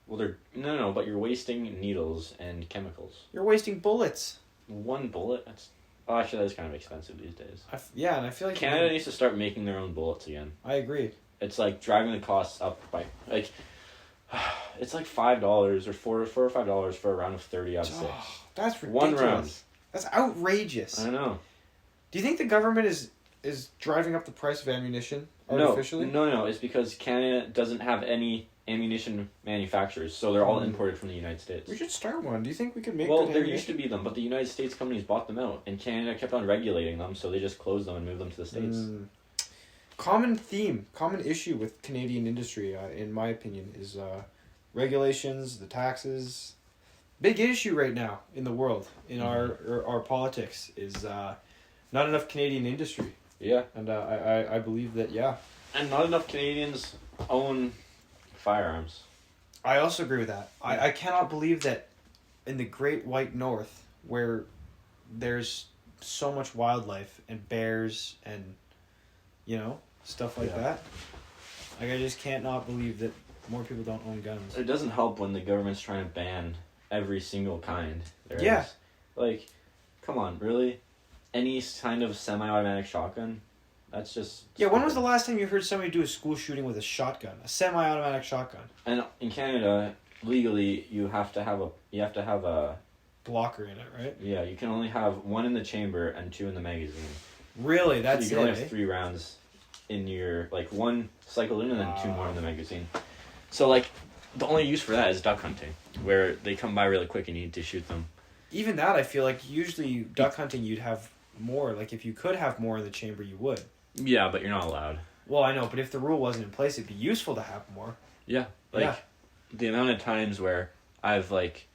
well, they're no, but you're wasting needles and chemicals. You're wasting bullets. One bullet. Actually, that's kind of expensive these days. Yeah, and I feel like Canada needs to start making their own bullets again. I agree. It's like driving the costs up by like. It's like $5 or $4 or $5 for a round of 30 out of 6. Oh, that's ridiculous. One round. That's outrageous. I know. Do you think the government is driving up the price of ammunition artificially? No. It's because Canada doesn't have any ammunition manufacturers, so they're all imported from the United States. We should start one. Do you think we could make? Well, good there ammunition? used to be them, but the United States companies bought them out, and Canada kept on regulating them, so they just closed them and moved them to the States. Common theme, common issue with Canadian industry, in my opinion, is regulations, the taxes. Big issue right now in the world, in our politics, is not enough Canadian industry. Yeah. And I believe that, yeah. And not enough Canadians own firearms. I also agree with that. I cannot believe that in the Great White North, where there's so much wildlife and bears and, stuff like that. Like, I just can't not believe that more people don't own guns. It doesn't help when the government's trying to ban every single kind there Yeah. is. Like, come on, really? Any kind of semi-automatic shotgun? That's just... Yeah, when was the last time you heard somebody do a school shooting with a shotgun? A semi-automatic shotgun? And in Canada, legally, you have to have a... Blocker in it, right? Yeah, you can only have one in the chamber and 2 in the magazine. Really? That's so you can it, only have 3 rounds in your... Like, 1 cycled in and then 2 more in the magazine. So, like, the only use for that is duck hunting, where they come by really quick and you need to shoot them. Even that, I feel like usually duck hunting you'd have more. Like, if you could have more in the chamber, you would. Yeah, but you're not allowed. Well, I know, but if the rule wasn't in place, it'd be useful to have more. Yeah. The amount of times where I've, like,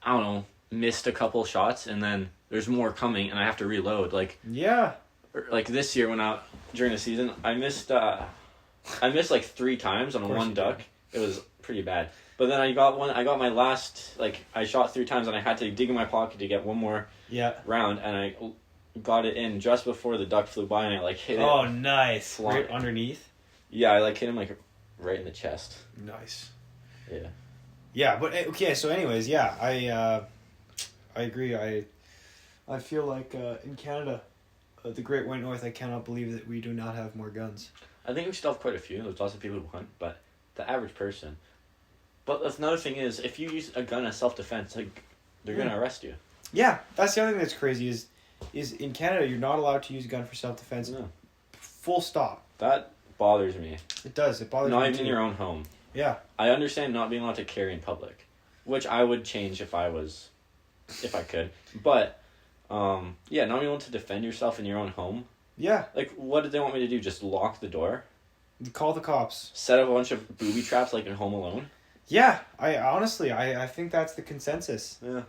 I don't know, missed a couple shots and then there's more coming and I have to reload. Like, yeah. Like this year during the season, I missed like 3 times on one duck. It was pretty bad. But then I got my last, like, I shot 3 times and I had to dig in my pocket to get one more round, and I got it in just before the duck flew by and I, like, hit it. Oh, nice. Right underneath? Yeah, I, like, hit him, like, right in the chest. Nice. Yeah. Yeah, but, okay, so anyways, yeah, I agree. I feel like in Canada, the Great White North, I cannot believe that we do not have more guns. I think we still have quite a few. There's lots of people who hunt, but the average person. But another thing is, if you use a gun as self-defense, like, they're going to arrest you. Yeah, that's the other thing that's crazy is in Canada, you're not allowed to use a gun for self-defense. No. Full stop. That bothers me. It does. It bothers me. Not even in your own home. Yeah. I understand not being allowed to carry in public, which I would change if I could. But, not being able to defend yourself in your own home. Yeah. Like, what did they want me to do? Just lock the door? Call the cops. Set up a bunch of booby traps like in Home Alone? Yeah. I think that's the consensus. Yeah.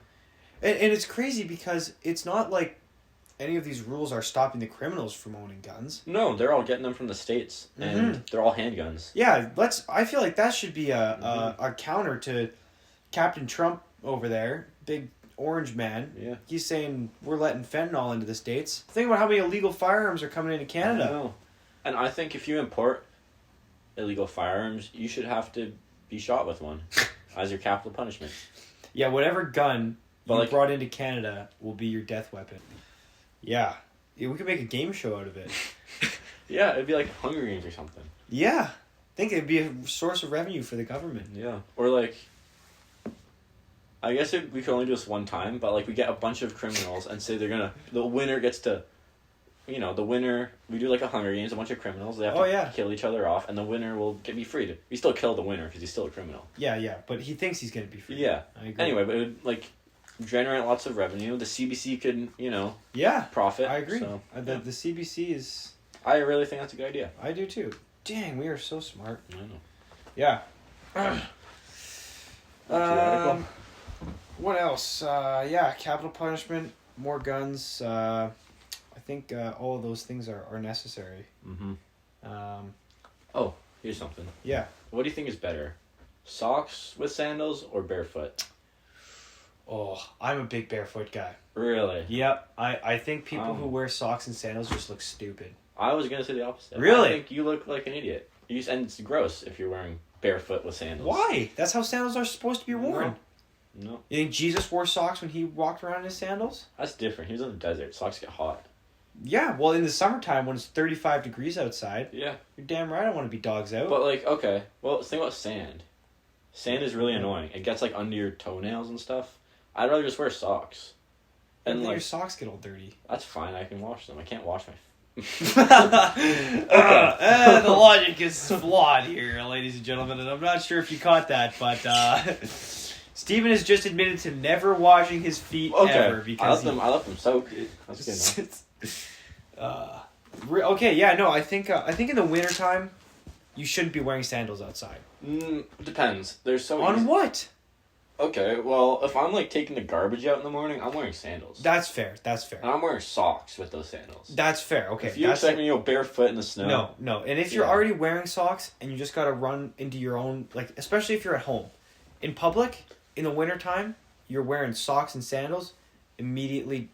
And it's crazy because it's not like any of these rules are stopping the criminals from owning guns. No, they're all getting them from the States, and they're all handguns. Yeah, I feel like that should be a counter to Captain Trump over there, big orange man. Yeah. He's saying we're letting fentanyl into the States. Think about how many illegal firearms are coming into Canada. I know. And I think if you import illegal firearms, you should have to be shot with one as your capital punishment. Yeah, whatever gun But you brought into Canada will be your death weapon. Yeah. We could make a game show out of it. Yeah, it'd be like Hunger Games or something. Yeah. I think it'd be a source of revenue for the government. Yeah. Or like, I guess we could only do this one time, but like we get a bunch of criminals and say the winner gets to, we do like a Hunger Games, a bunch of criminals, they have to kill each other off, and the winner will be freed. We still kill the winner because he's still a criminal. Yeah, but he thinks he's going to be free. Yeah. I agree. Anyway, but it would like generate lots of revenue. The CBC could, profit. I agree. So, The CBC is... I really think that's a good idea. I do too. Dang, we are so smart. I know. Yeah. What else? Capital punishment, more guns. I think all of those things are necessary. Mm-hmm. Here's something. Yeah. What do you think is better? Socks with sandals or barefoot? Oh, I'm a big barefoot guy. Really? Yep. I think people who wear socks and sandals just look stupid. I was gonna say the opposite. Really? I think you look like an idiot. And it's gross if you're wearing barefoot with sandals. Why? That's how sandals are supposed to be worn. No. You think Jesus wore socks when he walked around in his sandals? That's different. He was in the desert. Socks get hot. Yeah, well, in the summertime when it's 35 degrees outside, Yeah. you're damn right I want to be dogs out. But, like, okay. Well, think about sand. Sand is really annoying. It gets, like, under your toenails and stuff. I'd rather just wear socks. And And, then like, your socks get all dirty. that's fine. I can wash them. I can't wash my... The logic is flawed here, ladies and gentlemen, and I'm not sure if you caught that, but Steven has just admitted to never washing his feet ever because I left them soaked, dude. That's good enough. Okay, yeah, no, I think in the wintertime, you shouldn't be wearing sandals outside. Depends. There's so On what? Okay, well, if I'm, like, taking the garbage out in the morning, I'm wearing sandals. That's fair. And I'm wearing socks with those sandals. That's fair. Okay. If you expect me to go barefoot in the snow... No. And if you're already wearing socks and you just gotta run into your own... Like, especially if you're at home. In public, in the wintertime, you're wearing socks and sandals, immediately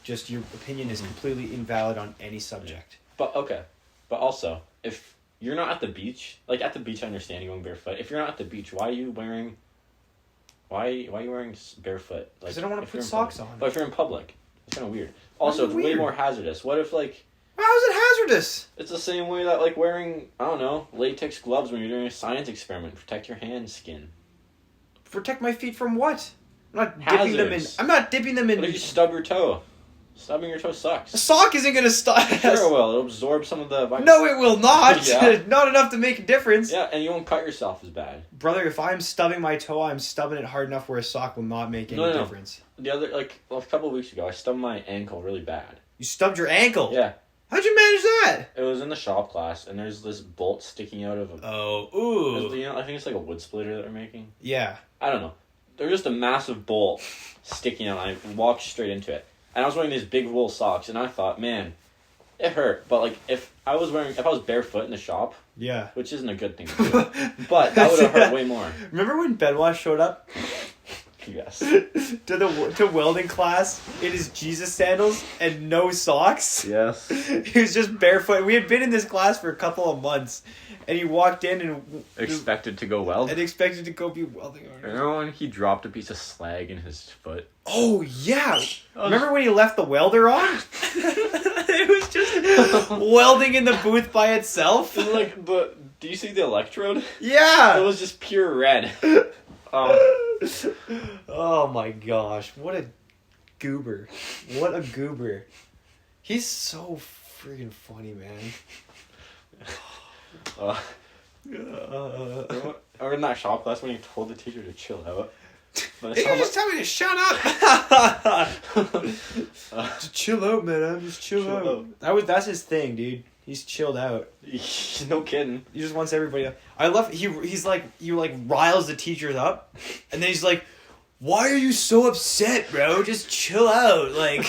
just your opinion is completely invalid on any subject. But, okay. But also, if you're not at the beach... Like, at the beach, I understand you going barefoot. If you're not at the beach, why are you wearing... Why are you wearing barefoot? Because I don't want to put socks on. But if you're in public, it's kind of weird. Also, it's way more hazardous. What if, like... How is it hazardous? It's the same way that, like, wearing, I don't know, latex gloves when you're doing a science experiment. Protect your hand skin. Protect my feet from what? I'm not dipping them in... What if you stub your toe? Stubbing your toe sucks. A sock isn't gonna stop. Sure it will. It'll absorb some of the... No, it will not. Yeah. Not enough to make a difference. Yeah, and you won't cut yourself as bad. Brother, if I'm stubbing my toe, I'm stubbing it hard enough where a sock will not make any difference. The other, like, a couple of weeks ago, I stubbed my ankle really bad. You stubbed your ankle? Yeah. How'd you manage that? It was in the shop class, and there's this bolt sticking out of a... Oh, ooh. You know, I think it's like a wood splitter that they're making. Yeah. I don't know. There's just a massive bolt sticking out, and I walked straight into it. And I was wearing these big wool socks, and I thought, man, it hurt. But, like, if I was barefoot in the shop, yeah, which isn't a good thing to do, but that would have hurt way more. Remember when Benoit showed up? Yes. to welding class in his Jesus sandals and no socks? Yes. He was just barefoot. We had been in this class for a couple of months, and he walked in and... Expected to go weld? And expected to go be welding. Remember when he dropped a piece of slag in his foot? Oh, yeah. Remember when he left the welder on? It was just welding in the booth by itself. Do you see the electrode? Yeah. It was just pure red. Oh my gosh. What a goober. What a goober. He's so freaking funny, man. Or in that shop class when he told the teacher to chill out. He just tell me to shut up. Just chill out, man. I'm just chill out. That's his thing, dude. He's chilled out. No kidding. He just wants everybody up. I love he's like riles the teachers up, and then he's like, "Why are you so upset, bro? Just chill out. Like,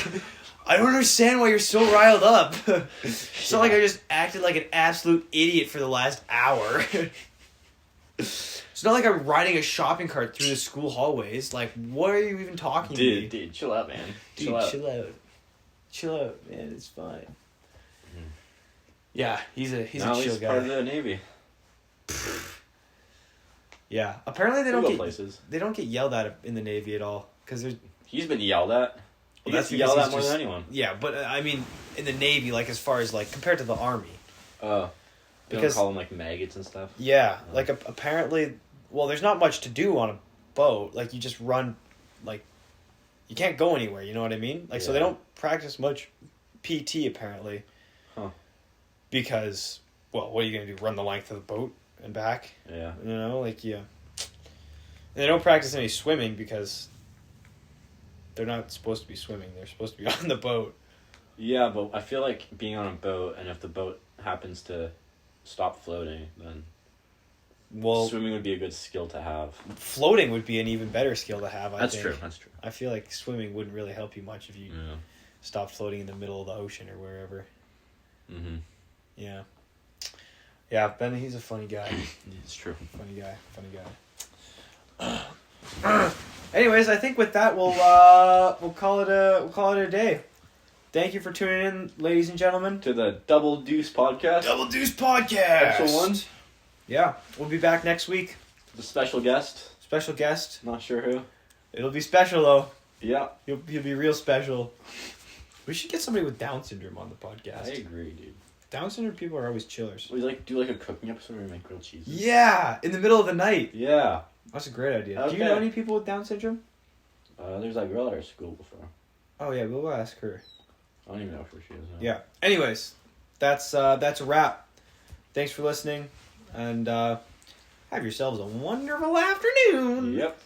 I don't understand why you're so riled up." It's not like I just acted like an absolute idiot for the last hour. It's not like I'm riding a shopping cart through the school hallways. Like, what are you even talking to me? Dude, chill out, man. Chill out. Chill out, man. It's fine. Mm-hmm. Yeah, he's a chill guy. Part of the Navy. Yeah, apparently they don't get yelled at in the Navy at all because he's been yelled at. He gets yelled at more than anyone. Yeah, but I mean, in the Navy, like as far as like compared to the Army. Oh, because don't call them like maggots and stuff. Yeah, like apparently, well, there's not much to do on a boat. Like you just run, like you can't go anywhere. You know what I mean? Like so they don't practice much PT apparently. Huh. Because, well, what are you gonna do? Run the length of the boat and back? Yeah. You know, like yeah. And they don't practice any swimming because they're not supposed to be swimming. They're supposed to be on the boat. Yeah, but I feel like being on a boat, and if the boat happens to stop floating, then swimming would be a good skill to have. Floating would be an even better skill to have, I think. That's true. I feel like swimming wouldn't really help you much if you stopped floating in the middle of the ocean or wherever. Mm-hmm. Yeah. Yeah, Ben, he's a funny guy. It's true. Funny guy. Anyways, I think with that we'll call it a day. Thank you for tuning in, ladies and gentlemen, To the Double Deuce podcast. Double Deuce Podcast. Episode 1. Yeah, we'll be back next week. The special guest. Special guest. Not sure who. It'll be special though. Yeah. He'll be real special. We should get somebody with Down syndrome on the podcast. I agree, dude. Down syndrome people are always chillers. We do a cooking episode where we make grilled cheeses. Yeah, in the middle of the night. Yeah. That's a great idea. Okay. Do you know any people with Down syndrome? There's that girl at our school before. Oh yeah, we'll ask her. I don't even know who she is. Now. Yeah. Anyways, that's a wrap. Thanks for listening, and have yourselves a wonderful afternoon. Yep.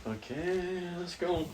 Okay, let's go.